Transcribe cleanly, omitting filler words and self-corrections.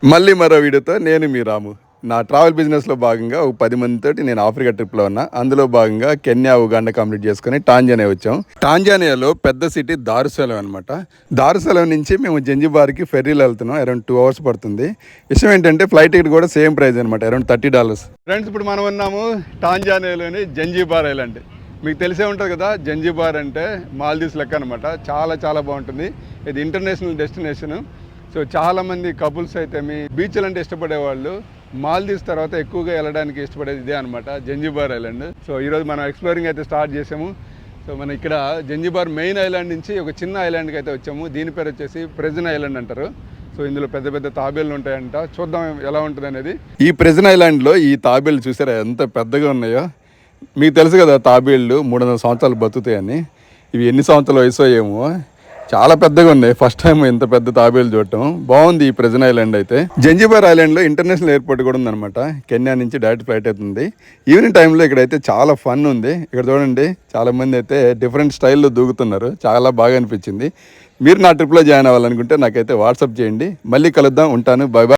మళ్ళీ మరో వీడియోతో నేను మీ రాము. నా ట్రావెల్ బిజినెస్లో భాగంగా ఒక 10 మందితోటి నేను ఆఫ్రికా ట్రిప్లో ఉన్నా. అందులో భాగంగా కెన్యా, ఉగాండా కంప్లీట్ చేసుకుని టాంజానియా వచ్చాం. టాంజానియాలో పెద్ద సిటీ దారుసెలం అనమాట. దారుసెలం నుంచి మేము జంజిబార్కి ఫెర్రీలో వెళ్తున్నాం. అరౌండ్ 2 hours పడుతుంది. విషయం ఏంటంటే ఫ్లైట్ టికెట్ కూడా సేమ్ ప్రైస్ అనమాట, అరౌండ్ $30. ఫ్రెండ్స్, ఇప్పుడు మనం ఉన్నాము టాంజానియాలోని జంజిబార్ ఐలాండ్. మీకు తెలిసే ఉంటుంది కదా, జంజిబార్ అంటే మాల్దీవ్స్ లెక్క అనమాట. చాలా చాలా బాగుంటుంది. ఇది ఇంటర్నేషనల్ డెస్టినేషన్. సో చాలామంది కపుల్స్ అయితే మీ బీచ్లు అంటే ఇష్టపడేవాళ్ళు మాల్దీవ్స్ తర్వాత ఎక్కువగా వెళ్ళడానికి ఇష్టపడేది ఇదే అనమాట, జంజిబార్ ఐలాండ్. సో ఈరోజు మనం ఎక్స్ప్లోరింగ్ అయితే స్టార్ట్ చేసాము. సో మనం ఇక్కడ జంజిబార్ మెయిన్ ఐలాండ్ నుంచి ఒక చిన్న ఐలాండ్కి అయితే వచ్చాము. దీని పేరు వచ్చేసి ప్రెజన్ ఐలాండ్ అంటారు. సో ఇందులో పెద్ద పెద్ద తాబేళ్ళు ఉంటాయంట. చూద్దాం ఎలా ఉంటుంది అనేది. ఈ ప్రెజన్ ఐలాండ్లో ఈ తాబేళ్ళు చూసారా ఎంత పెద్దగా ఉన్నాయో. మీకు తెలుసు కదా, తాబేళ్ళు 300 సంవత్సరాలు బతుకుతాయని. ఇవి ఎన్ని సంవత్సరాల వయసు ఏమో, చాలా పెద్దగా ఉన్నాయి. ఫస్ట్ టైం ఇంత పెద్ద తాబేలు చూడటం. బాగుంది ఈ ప్రెజన్ ఐలాండ్ అయితే. జంజిబార్ ఐలాండ్లో ఇంటర్నేషనల్ ఎయిర్పోర్ట్ కూడా ఉందన్నమాట. కెన్యా నుంచి డైరెక్ట్ ఫ్లైట్ అవుతుంది. ఈవినింగ్ టైంలో ఇక్కడైతే చాలా ఫన్ ఉంది. ఇక్కడ చూడండి, చాలా మంది అయితే డిఫరెంట్ స్టైల్లో దూకుతున్నారు. చాలా బాగా అనిపించింది. మీరు నా ట్రిప్లో జాయిన్ అవ్వాలనుకుంటే నాకైతే వాట్సాప్ చేయండి. మళ్ళీ కలుద్దాం. ఉంటాను. Bye bye.